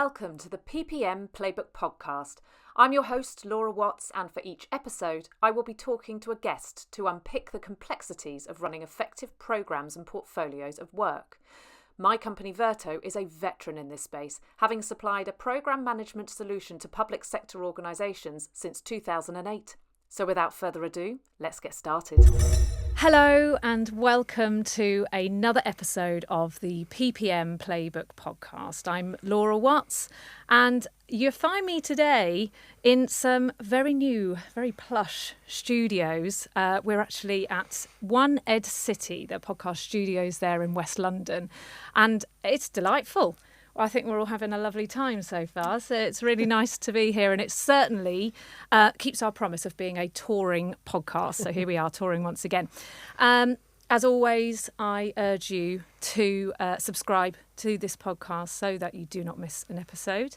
welcome to the PPM Playbook Podcast. I'm your host, Laura Watts, and for each episode, I will be talking to a guest to unpick the complexities of running effective programmes and portfolios of work. My company, Verto, is a veteran in this space, having supplied a programme management solution to public sector organisations since 2008. So without further ado, let's get started. Hello and welcome to another episode of the PPM Playbook Podcast. I'm Laura Watts and you find me today in some very new, very plush studios. We're actually at One Ed City, the podcast studios there in West London, and it's delightful. I think we're all having a lovely time so far, so it's really nice to be here, and it certainly keeps our promise of being a touring podcast. So here we are, touring once again. As always, I urge you to subscribe to this podcast so that you do not miss an episode.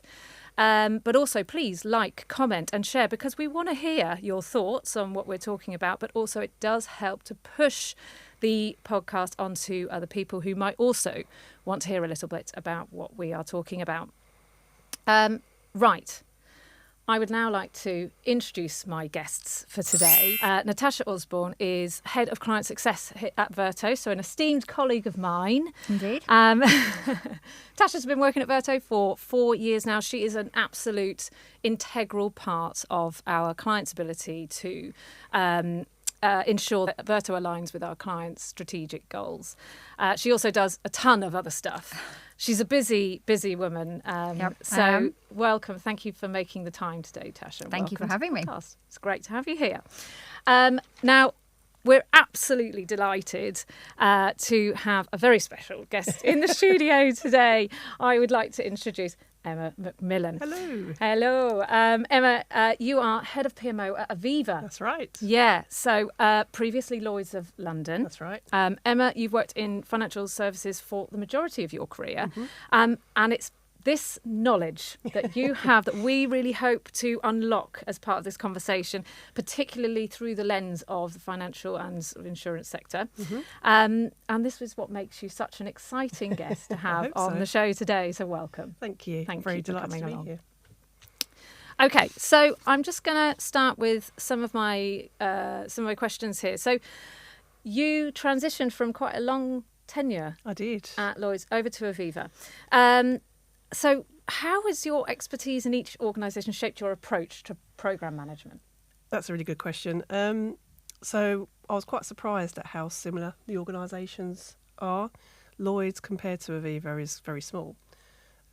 But also, please like, comment and share, because we want to hear your thoughts on what we're talking about, but also it does help to push the podcast onto other people who might also want to hear a little bit about what we are talking about. Right. I would now like to introduce my guests for today. Natasha Osborne is Head of Client Success at Verto, so an esteemed colleague of mine. Indeed. Tasha's been working at Verto for 4 years now. She is an absolute integral part of our clients' ability to ensure that Verto aligns with our clients' strategic goals. She also does a ton of other stuff. She's a busy woman. So welcome. Thank you for making the time today, Tasha. Thank you for having me. It's great to have you here. Now, we're absolutely delighted to have a very special guest in the studio today. I would like to introduce Emma McMillan. Hello. Emma, you are Head of PMO at Aviva. That's right. Yeah, so previously Lloyds of London. That's right. Emma, you've worked in financial services for the majority of your career. And it's this knowledge that you have that we really hope to unlock as part of this conversation, particularly through the lens of the financial and sort of insurance sector. And this is what makes you such an exciting guest to have on the show today. So welcome. Thank you. Very delighted to be here. Okay, so I'm just going to start with some of my questions here. So you transitioned from quite a long tenure. I did. At Lloyds over to Aviva. So how has your expertise in each organisation shaped your approach to programme management? That's a really good question. So I was quite surprised at how similar the organisations are. Lloyds compared to Aviva is very small.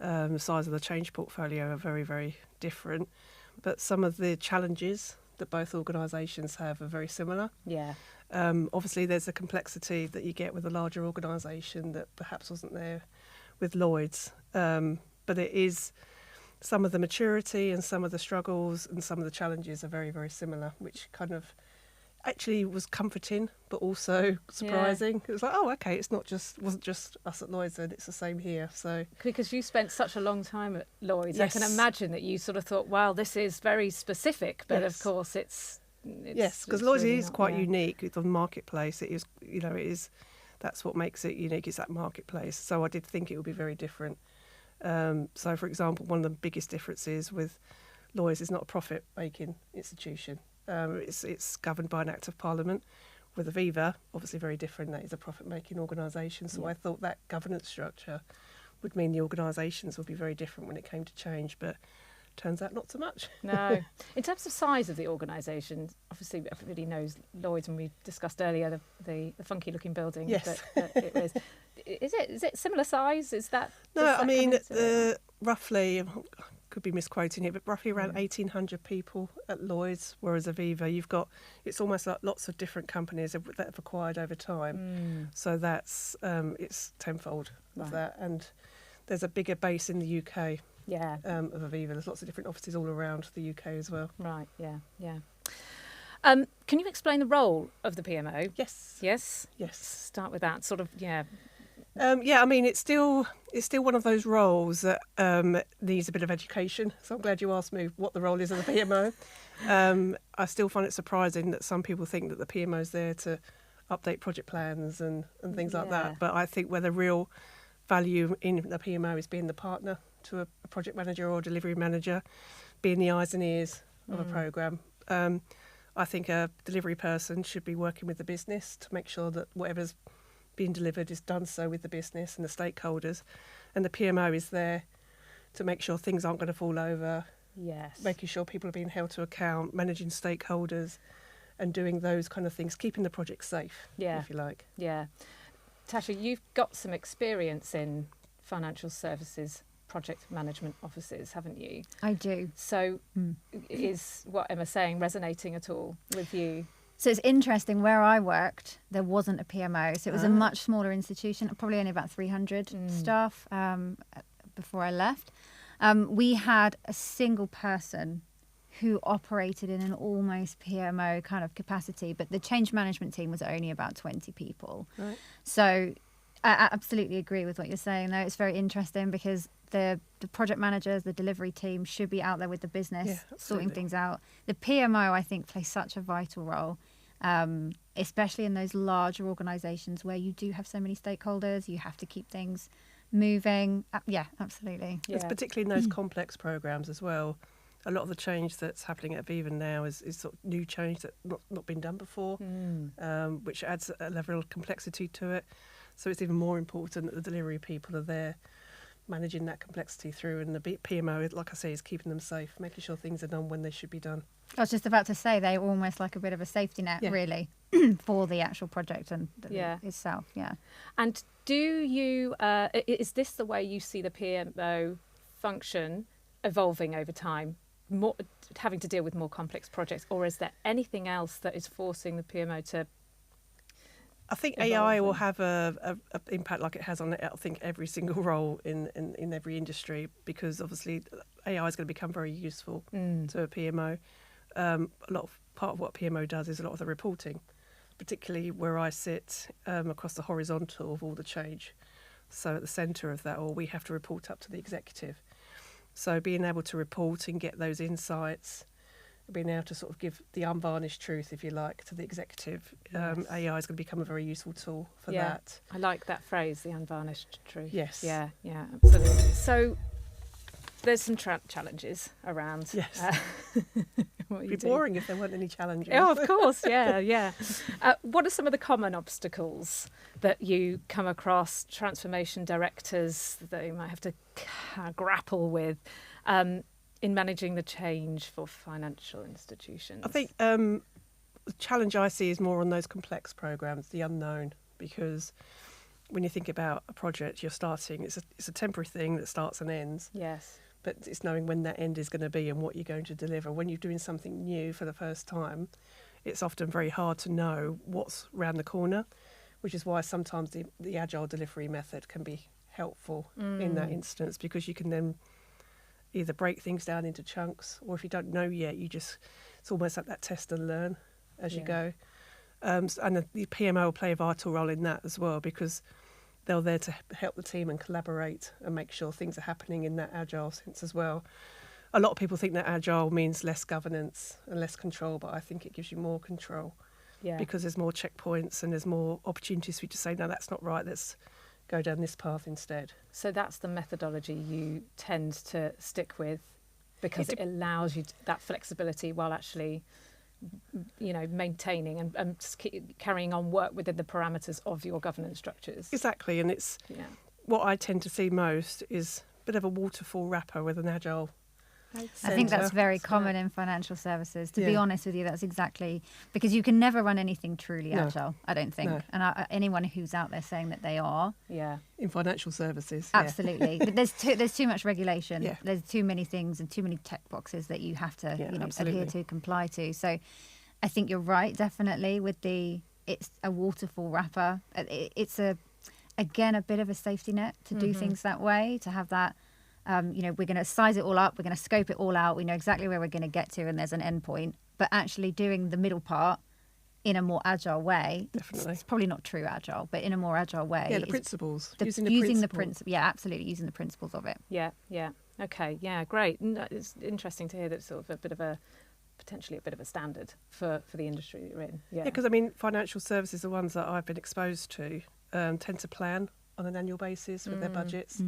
The size of the change portfolio are very, very different. But some of the challenges that both organisations have are very similar. Yeah. Obviously, there's a complexity that you get with a larger organisation that perhaps wasn't there with Lloyds. But it is some of the maturity and some of the struggles and some of the challenges are very, very similar, which kind of actually was comforting, but also surprising. Yeah. It was like, oh, okay, wasn't just us at Lloyds, and it's the same here. So because you spent such a long time at Lloyds, yes. I can imagine that you sort of thought, wow, this is very specific, but yes. of course it's yes, because Lloyds really is quite unique with the marketplace. It is, that's what makes it unique. It's that marketplace. So I did think it would be very different. So, for example, one of the biggest differences with Lloyds is not a profit-making institution. It's governed by an Act of Parliament. With Aviva, obviously very different. That is a profit-making organisation. So I thought that governance structure would mean the organisations would be very different when it came to change, but turns out not so much. No. In terms of size of the organisation, obviously everybody knows Lloyds, and we discussed earlier the funky-looking building. Yes. That it was. Is it similar size? Is that? No, I mean roughly. I could be misquoting it, but roughly around 1,800 people at Lloyds, whereas Aviva, it's almost like lots of different companies that have acquired over time. So that's it's tenfold of that, and there's a bigger base in the UK. Yeah. Of Aviva, there's lots of different offices all around the UK as well. Right. Yeah. Can you explain the role of the PMO? Yes. Start with that sort of. Yeah. I mean, it's still one of those roles that needs a bit of education. So I'm glad you asked me what the role is of the PMO. I still find it surprising that some people think that the PMO is there to update project plans and things like that. But I think where the real value in the PMO is being the partner to a project manager or delivery manager, being the eyes and ears of a programme. I think a delivery person should be working with the business to make sure that whatever's being delivered is done so with the business and the stakeholders. And the PMO is there to make sure things aren't going to fall over, making sure people are being held to account, managing stakeholders and doing those kind of things, keeping the project safe, if you like. Yeah. Tasha, you've got some experience in financial services project management offices, haven't you? I do. So is what Emma's saying resonating at all with you? So it's interesting, where I worked, there wasn't a PMO. So it was a much smaller institution, probably only about 300 staff before I left. We had a single person who operated in an almost PMO kind of capacity, but the change management team was only about 20 people. Right. So I absolutely agree with what you're saying, though. It's very interesting because the project managers, the delivery team should be out there with the business, sorting things out. The PMO, I think, plays such a vital role, especially in those larger organisations where you do have so many stakeholders. You have to keep things moving. Yeah, absolutely. Yeah. It's particularly in those complex programmes as well. A lot of the change that's happening at Viva now is sort of new change that's not been done before, which adds a level of complexity to it. So it's even more important that the delivery people are there managing that complexity through, and the PMO, like I say, is keeping them safe, making sure things are done when they should be done. I was just about to say they're almost like a bit of a safety net, really, for the actual project and itself. Yeah. And do you, is this the way you see the PMO function evolving over time? More having to deal with more complex projects, or is there anything else that is forcing the PMO to? I think AI will have a impact like it has on, I think, every single role in every industry, because obviously AI is going to become very useful to a PMO. Part of what PMO does is a lot of the reporting, particularly where I sit across the horizontal of all the change. So at the centre of that, we have to report up to the executive. So being able to report and get those insights, being able to sort of give the unvarnished truth, if you like, to the executive, AI is going to become a very useful tool for that. I like that phrase, the unvarnished truth. Yes. Yeah, absolutely. So there's some challenges around. Yes. It'd be boring if there weren't any challenges. Oh, of course, yeah. What are some of the common obstacles that you come across, transformation directors, that you might have to grapple with in managing the change for financial institutions? I think the challenge I see is more on those complex programs, the unknown, because when you think about a project you're starting, it's a temporary thing that starts and ends. Yes. But it's knowing when that end is going to be and what you're going to deliver. When you're doing something new for the first time, it's often very hard to know what's around the corner, which is why sometimes the Agile delivery method can be helpful in that instance, because you can then either break things down into chunks, or if you don't know yet, it's almost like that test and learn as you go. And the PMO will play a vital role in that as well, because they're there to help the team and collaborate and make sure things are happening in that Agile sense as well. A lot of people think that Agile means less governance and less control, but I think it gives you more control because there's more checkpoints and there's more opportunities for you to say, no, that's not right, let's go down this path instead. So that's the methodology you tend to stick with, because it allows you that flexibility while actually maintaining and carrying on work within the parameters of your governance structures. Exactly, and it's what I tend to see most is a bit of a waterfall wrapper with an Agile I think that's very common in financial services. To be honest with you, that's exactly, because you can never run anything truly agile, I don't think. No. And anyone who's out there saying that they are. Yeah. In financial services. Absolutely. But there's too much regulation. Yeah. There's too many things and too many check boxes that you have to adhere to, comply to. So I think you're right, definitely, with it's a waterfall wrapper. It's again, a bit of a safety net to do things that way, to have that. We're going to size it all up, we're going to scope it all out, we know exactly where we're going to get to, and there's an end point. But actually doing the middle part in a more agile way, definitely. It's probably not true agile, but in a more agile way. Yeah, the principles. Using the principles. Yeah, absolutely, using the principles of it. Yeah. Okay, yeah, great. It's interesting to hear that it's sort of potentially a bit of a standard for the industry that you're in. Yeah, because financial services, the ones that I've been exposed to, tend to plan on an annual basis with their budgets.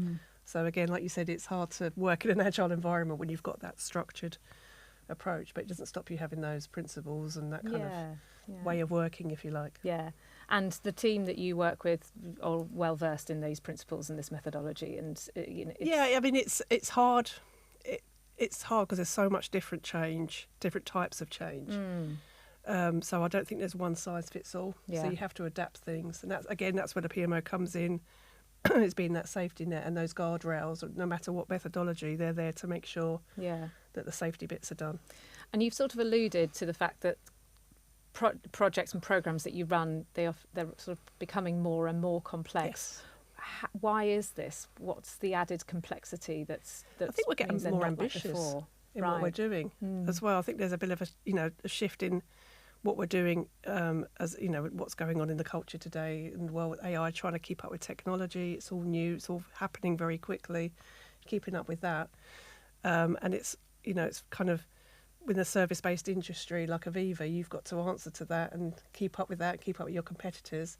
So again, like you said, it's hard to work in an agile environment when you've got that structured approach, but it doesn't stop you having those principles and that kind of way of working, if you like. Yeah. And the team that you work with are well versed in these principles and this methodology, and it's hard. It's hard because there's so much different types of change. So I don't think there's one size fits all. Yeah. So you have to adapt things, and that's where the PMO comes in. It's being that safety net and those guardrails. No matter what methodology, they're there to make sure that the safety bits are done. And you've sort of alluded to the fact that projects and programs that you run, they're sort of becoming more and more complex. Yes. Why is this? What's the added complexity that's I think we're getting more ambitious in what we're doing as well. I think there's a bit of a shift in what we're doing, as what's going on in the culture today and with AI, trying to keep up with technology. It's all new. It's all happening very quickly. Keeping up with that, and it's kind of with a service-based industry like Aviva, you've got to answer to that and keep up with that, keep up with your competitors,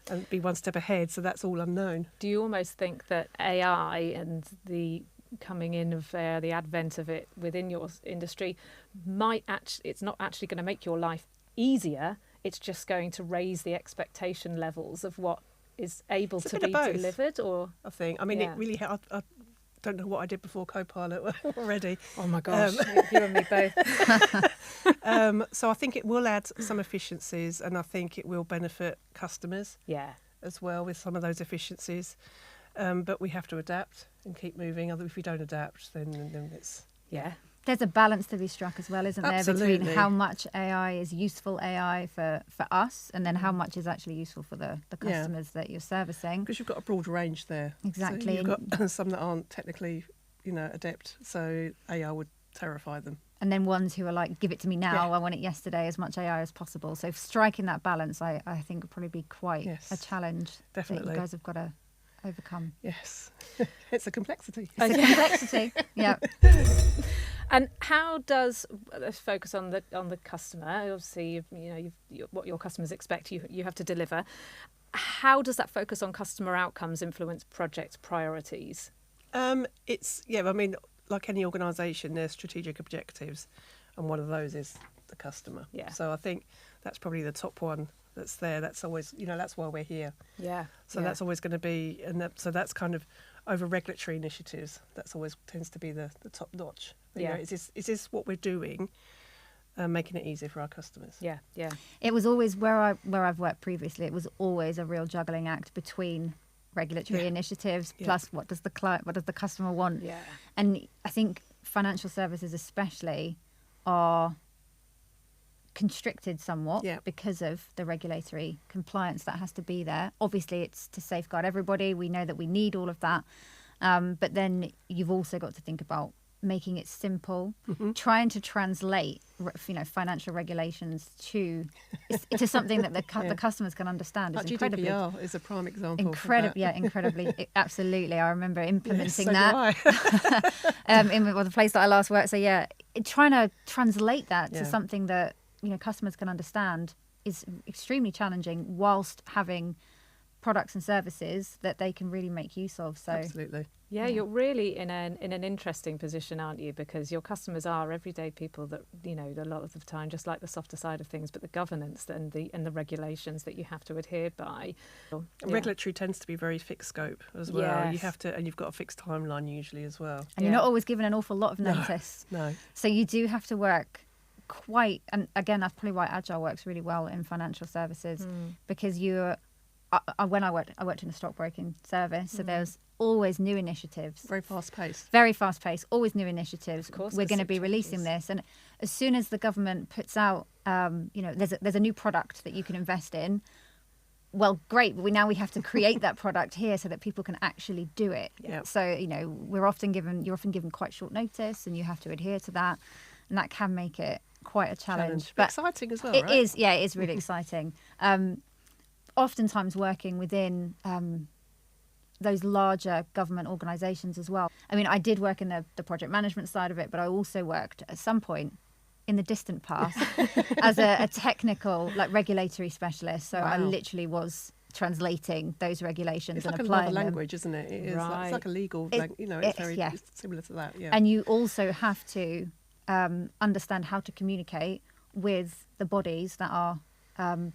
and be one step ahead. So that's all unknown. Do you almost think that AI and the coming in of the advent of it within your industry it's not actually going to make your life easier, it's just going to raise the expectation levels of what is able to be delivered? Or I think, it really I don't know what I did before Copilot already. Oh my gosh, you and me both. So I think it will add some efficiencies, and I think it will benefit customers as well with some of those efficiencies. But we have to adapt and keep moving. If we don't adapt, then it's... There's a balance to be struck as well, isn't there, between how much AI is useful AI for us, and then how much is actually useful for the customers that you're servicing. Because you've got a broad range there. Exactly. So you've got some that aren't technically, adept, so AI would terrify them. And then ones who are like, give it to me now, I want it yesterday, as much AI as possible. So striking that balance, I think would probably be quite a challenge that you guys have got to overcome. Yes. It's a complexity. It's a complexity, yeah. And how does focus on the customer? Obviously, what your customers expect, you have to deliver. How does that focus on customer outcomes influence project priorities? Like any organisation, there's strategic objectives, and one of those is the customer. Yeah. So I think that's probably the top one that's there. That's always, that's why we're here. Yeah. So that's always going to be, so that's kind of over regulatory initiatives. That's always tends to be the top notch. Is this what we're doing, making it easier for our customers? Yeah. It was always where I've worked previously. It was always a real juggling act between regulatory initiatives plus what does the customer want? Yeah. And I think financial services especially are constricted somewhat because of the regulatory compliance that has to be there. Obviously, it's to safeguard everybody. We know that we need all of that. But then you've also got to think about making it simple, trying to translate, financial regulations to something that the customers can understand. Like GDPR is a prime example. Incredibly, absolutely. I remember implementing that in the place that I last worked. So trying to translate that to something that customers can understand is extremely challenging, whilst having products and services that they can really make use of. So absolutely. Yeah, you're really in an interesting position, aren't you? Because your customers are everyday people that, a lot of the time, just like the softer side of things, but the governance and the regulations that you have to adhere by. Regulatory tends to be very fixed scope as well. Yes. You have to, and you've got a fixed timeline usually as well. And you're not always given an awful lot of notice. No. So you do have to work and again, that's probably why Agile works really well in financial services, because when I worked in a stockbroking service, so there's always new initiatives. Very fast paced, always new initiatives. Of course, we're going to be releasing this, and as soon as the government puts out, there's a new product that you can invest in. Well, great, but we have to create that product here so that people can actually do it. Yep. So you're often given quite short notice, and you have to adhere to that, and that can make it quite a challenge. But exciting as well. It is really exciting. Oftentimes working within those larger government organisations as well. I did work in the project management side of it, but I also worked at some point in the distant past as a technical, regulatory specialist. So I literally was translating those regulations it's and like applying another them. language, isn't it? It is it's like a legal it's very similar to that. Yeah. And you also have to understand how to communicate with the bodies that are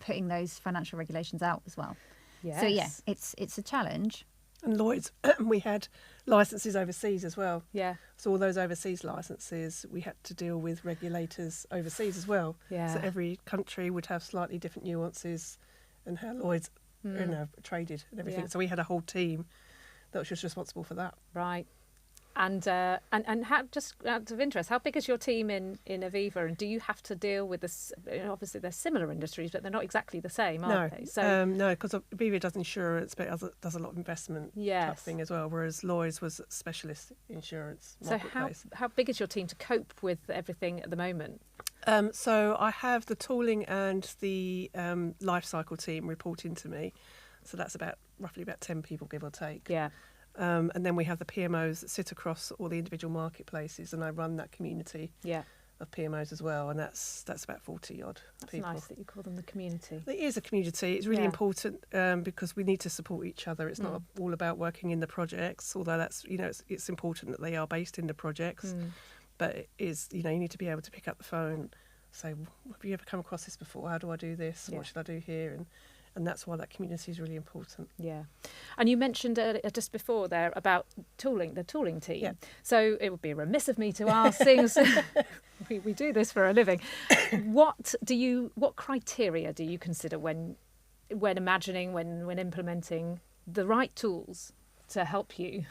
putting those financial regulations out as well. Yes. So yeah, it's a challenge. And Lloyd's, we had licenses overseas as well. Yeah. So all those overseas licenses, we had to deal with regulators overseas as well. Yeah. So every country would have slightly different nuances and how Lloyd's traded and everything. Yeah. So we had a whole team that was just responsible for that. Right. And how, just out of interest, how big is your team in Aviva, and do you have to deal with this? Obviously, they're similar industries, but they're not exactly the same, are they? So no, because Aviva does insurance, but it does a lot of investment type thing as well. Whereas Lloyd's was specialist insurance. So how big is your team to cope with everything at the moment? So I have the tooling and the life cycle team reporting to me. So that's roughly about 10 people, give or take. Yeah. And then we have the PMOs that sit across all the individual marketplaces, and I run that community of PMOs as well, and that's about 40 odd people. That's nice that you call them the community. It is a community. It's really important because we need to support each other. It's not all about working in the projects, although that's it's important that they are based in the projects. But it is you need to be able to pick up the phone, say, have you ever come across this before? How do I do this? What should I do here? And that's why that community is really important. Yeah. And you mentioned just before there about the tooling team. Yeah. So it would be remiss of me to ask, seeing as we do this for a living, what criteria do you consider when imagining, when implementing the right tools to help you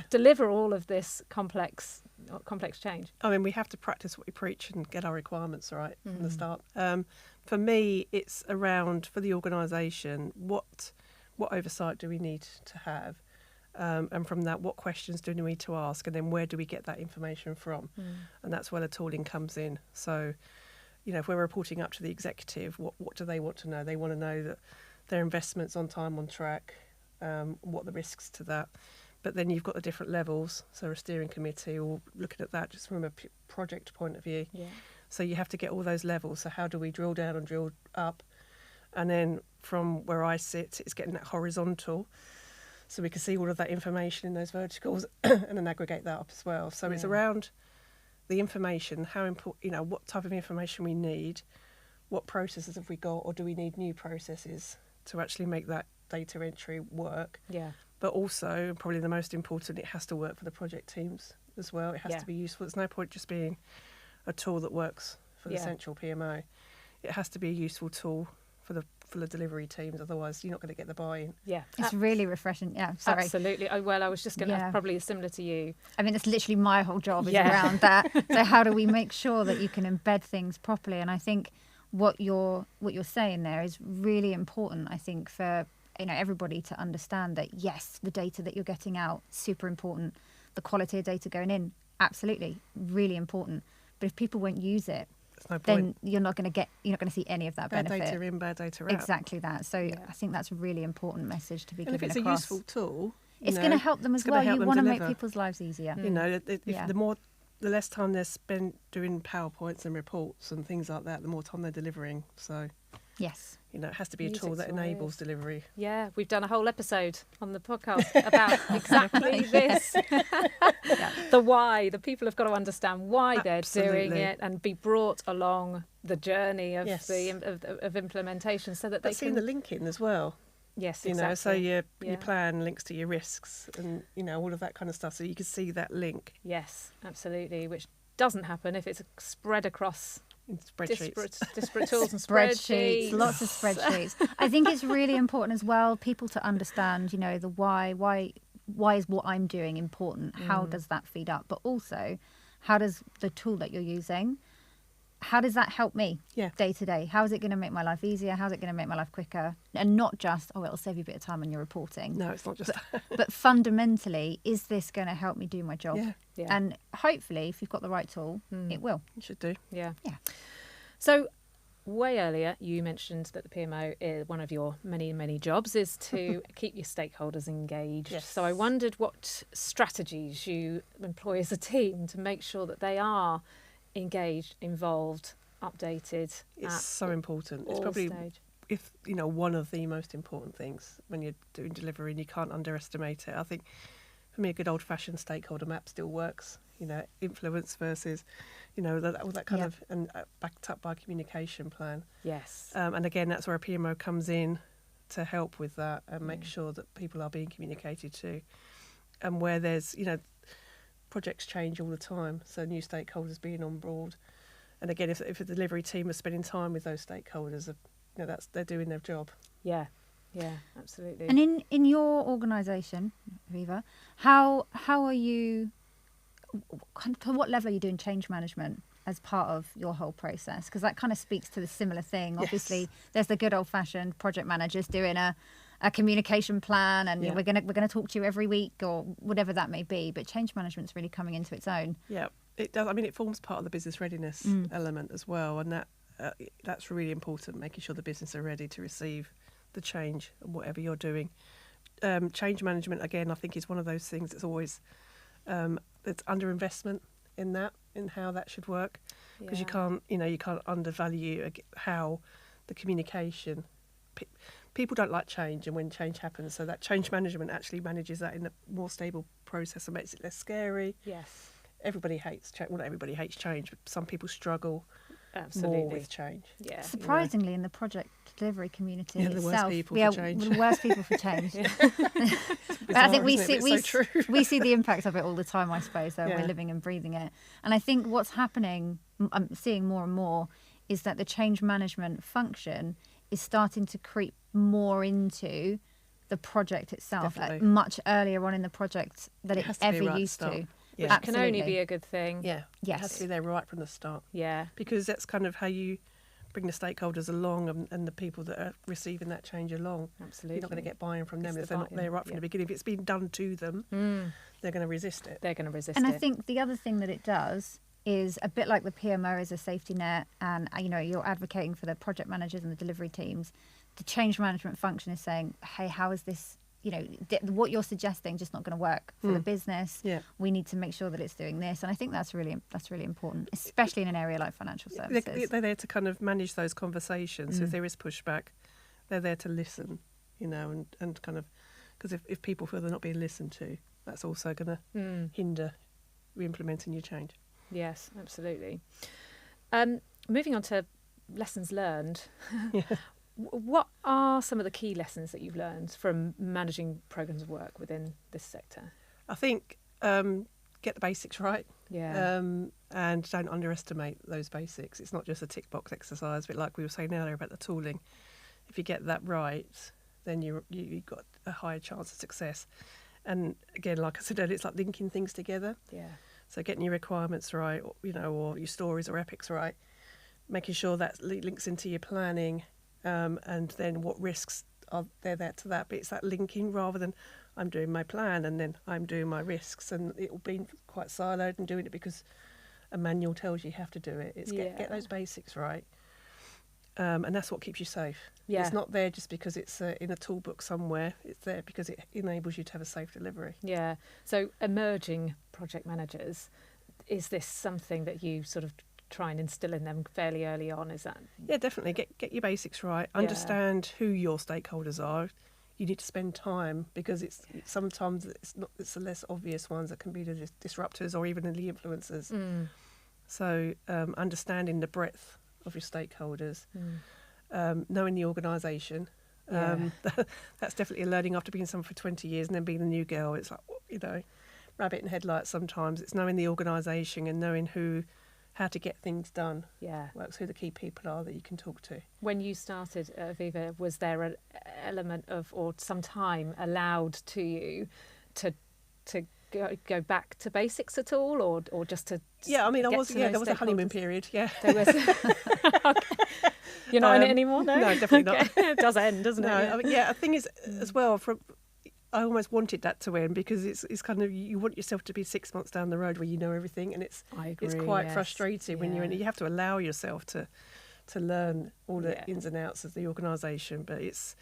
deliver all of this complex change? I mean, we have to practice what we preach and get our requirements right from the start. For me, it's around, for the organisation, what oversight do we need to have? And from that, what questions do we need to ask? And then where do we get that information from? And that's where the tooling comes in. So, if we're reporting up to the executive, what do they want to know? They want to know that their investment's on time, on track, what are the risks to that. But then you've got the different levels. So a steering committee, or looking at that just from a project point of view. Yeah. So you have to get all those levels. So how do we drill down and drill up? And then from where I sit, it's getting that horizontal. So we can see all of that information in those verticals and then aggregate that up as well. So it's around the information, how important, what type of information we need, what processes have we got, or do we need new processes to actually make that data entry work? Yeah. But also, probably the most important, it has to work for the project teams as well. It has to be useful. There's no point just being a tool that works for the central PMO. It has to be a useful tool for the delivery teams. Otherwise, you're not going to get the buy-in. Yeah, it's really refreshing. Yeah, sorry. Absolutely. I was just going to probably similar to you. I mean, it's literally my whole job is around that. So how do we make sure that you can embed things properly? And I think what you're saying there is really important. I think for everybody to understand that yes, the data that you're getting out, super important. The quality of data going in, absolutely, really important. But if people won't use it, no then you're not going to see any of that benefit. Bad data in, bad data out. Exactly that. So I think that's a really important message to be given across. And if it's a useful tool, it's going to help them as well. You want to make people's lives easier. The less time they're spent doing PowerPoints and reports and things like that, the more time they're delivering. So yes. It has to be a tool that enables delivery. Yeah, we've done a whole episode on the podcast about exactly this. The why. The people have got to understand why they're doing it and be brought along the journey of of implementation, so that they can see the link in as well. Yes, exactly. So your plan links to your risks and all of that kind of stuff. So you can see that link. Yes, absolutely. Which doesn't happen if it's spread across disparate tools and spreadsheets. Lots of spreadsheets. I think it's really important as well, people to understand, the why is what I'm doing important? How does that feed up? But also, how does the tool that you're using, how does that help me day to day? How is it going to make my life easier? How's it going to make my life quicker? And not just, it'll save you a bit of time when you're reporting. No, it's not just that. But fundamentally, is this going to help me do my job? Yeah. And hopefully, if you've got the right tool, it will. It should do. Yeah. So way earlier, you mentioned that the PMO is one of your many, many jobs is to keep your stakeholders engaged. Yes. So I wondered what strategies you employ as a team to make sure that they are engaged, involved, updated. It's so important. It's probably if one of the most important things when you're doing delivery, and you can't underestimate it. I think for me, a good old-fashioned stakeholder map still works. Influence versus, all that kind of, and backed up by a communication plan. Yes. And again, that's where a PMO comes in to help with that and make sure that people are being communicated to. And where there's, projects change all the time, so new stakeholders being on board. And again, if the delivery team are spending time with those stakeholders, they're doing their job. Yeah, absolutely. And in your organisation, Viva, how are you? To what level are you doing change management as part of your whole process? Because that kind of speaks to the similar thing. Yes. Obviously, there's the good old-fashioned project managers doing a communication plan, and we're gonna talk to you every week or whatever that may be. But change management's really coming into its own. Yeah, it does. I mean, it forms part of the business readiness element as well, and that's really important. Making sure the business are ready to receive the change and whatever you're doing. Change management again, I think, is one of those things that's always it's underinvestment in how that should work, because you can't undervalue how the communication. People don't like change, and when change happens, so that change management actually manages that in a more stable process and makes it less scary. Yes. Everybody hates change. Well, not everybody hates change, but some people struggle Absolutely. more with change. Yeah. Surprisingly, in the project delivery community the itself, worst people for change. The worst people for change. But I think we see the impact of it all the time, I suppose. So we're living and breathing it. And I think what's happening, I'm seeing more and more, is that the change management function is starting to creep more into the project itself, much earlier on in the project than it ever used to. Which can only be a good thing. Yeah. Yes. It has to be there right from the start. Yeah. Because that's kind of how you bring the stakeholders along and the people that are receiving that change along. Absolutely. You're not going to get buy-in from them if they're not there right from the beginning. If it's been done to them, they're going to resist it. And I think the other thing that it does is a bit like the PMO is a safety net, and you're advocating for the project managers and the delivery teams. The change management function is saying, hey, how is this, what you're suggesting just not going to work for the business. Yeah. We need to make sure that it's doing this. And I think that's really important, especially in an area like financial services. They're there to kind of manage those conversations. So if there is pushback, they're there to listen, and kind of, because if people feel they're not being listened to, that's also going to hinder re-implementing your change. Yes, absolutely. Moving on to lessons learned. What are some of the key lessons that you've learned from managing programs of work within this sector? I think get the basics right. Yeah. And don't underestimate those basics. It's not just a tick box exercise, a bit like we were saying earlier about the tooling. If you get that right, then you've got a higher chance of success. And again, like I said earlier, it's like linking things together. Yeah. So getting your requirements right, or your stories or epics right, making sure that links into your planning. And then what risks are there to that? But it's that linking rather than I'm doing my plan and then I'm doing my risks, and it will be quite siloed and doing it because a manual tells you have to do it. It's get those basics right, and that's what keeps you safe. Yeah. It's not there just because it's in a tool book somewhere. It's there because it enables you to have a safe delivery. Yeah. So emerging project managers, is this something that you sort of try and instill in them fairly early on? Is that? Yeah, definitely. Get your basics right. Understand who your stakeholders are. You need to spend time, because sometimes it's the less obvious ones that can be the disruptors or even the influencers. So understanding the breadth of your stakeholders, knowing the organisation. That's definitely a learning after being someone for 20 years and then being a new girl. It's like, rabbit in headlights sometimes. It's knowing the organisation and knowing how to get things done. Yeah. Works, who the key people are that you can talk to. When you started Viva, was there an element of, or some time allowed to you to go back to basics at all, or just to? Yeah, I mean, there was a honeymoon period. Yeah, there was. Okay. You're not in it anymore, no? No, definitely not. It does end, doesn't it? I mean, the thing is, as well, I almost wanted that to end, because it's kind of, you want yourself to be 6 months down the road where you know everything, and it's quite frustrating when you're in it. You have to allow yourself to learn all the ins and outs of the organisation, but it's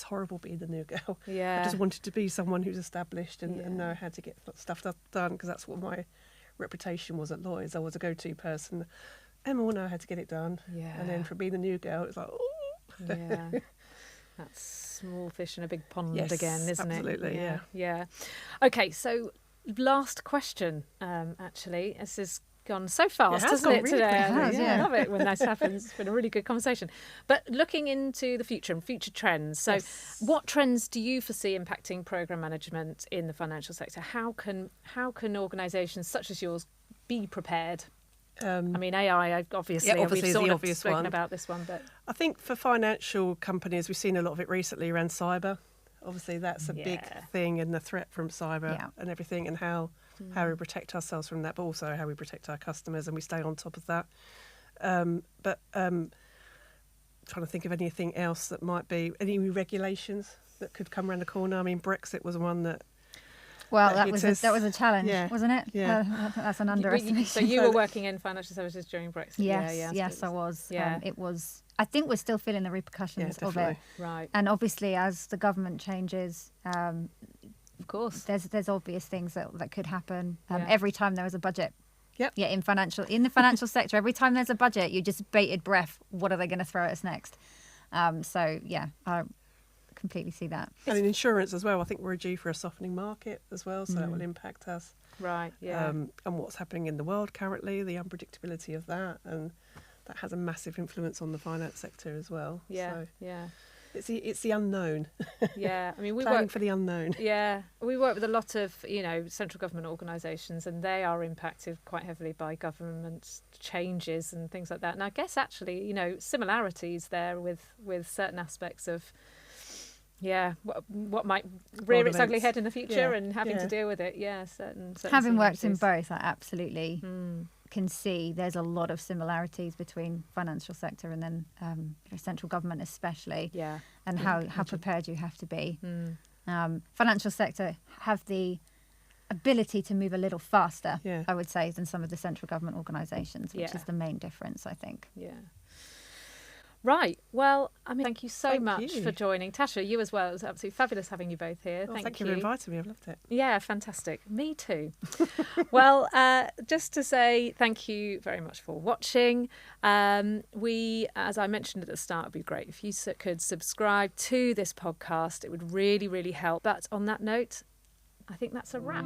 horrible being the new girl. Yeah. I just wanted to be someone who's established and know how to get stuff done, because that's what my reputation was at Lloyds. I was a go-to person. Emma will know how to get it done. Yeah. And then for being the new girl, it's like, oh. Yeah. That's small fish in a big pond again, isn't absolutely, it? Yeah. Okay, so last question, actually. This has gone so fast, hasn't it, today? I love it when this happens. It's been a really good conversation. But looking into the future and future trends, so what trends do you foresee impacting programme management in the financial sector? How can organisations such as yours be prepared? I mean, AI, obviously we've sort of spoken about this one, but I think for financial companies, we've seen a lot of it recently around cyber. Obviously, that's a big thing, and the threat from cyber and everything, and how we protect ourselves from that, but also how we protect our customers and we stay on top of that. But trying to think of anything else that might be any regulations that could come around the corner. I mean, Brexit was one that. Well, that was a challenge, wasn't it? Yeah. That's an underestimation. So you were working in financial services during Brexit? Yes, I was. Yeah. It was. I think we're still feeling the repercussions of it. Right. And obviously, as the government changes, of course, there's obvious things that could happen. Every time there was a budget. Yep. Yeah, in the financial sector, every time there's a budget, you just bated breath. What are they going to throw at us next? I completely see that. And in insurance as well, I think we're due for a softening market as well, so that will impact us. Right, yeah. And what's happening in the world currently, the unpredictability of that, and that has a massive influence on the finance sector as well. Yeah, so it's the unknown. Yeah, I mean, we planning work for the unknown. Yeah, we work with a lot of central government organisations, and they are impacted quite heavily by government changes and things like that. And I guess actually, similarities there with certain aspects of. Yeah, what might rear its ugly head in the future and having to deal with it. Yeah, certain having worked in both, I absolutely can see there's a lot of similarities between financial sector and then central government especially. Yeah. And how prepared you have to be. Financial sector have the ability to move a little faster, I would say, than some of the central government organisations, which is the main difference, I think. Yeah. Right. Well, I mean, thank you so much for joining. Tasha, you as well. It was absolutely fabulous having you both here. Thank you for inviting me. I've loved it. Yeah, fantastic. Me too. Well, just to say thank you very much for watching. We, as I mentioned at the start, it would be great if you could subscribe to this podcast. It would really, really help. But on that note, I think that's a wrap.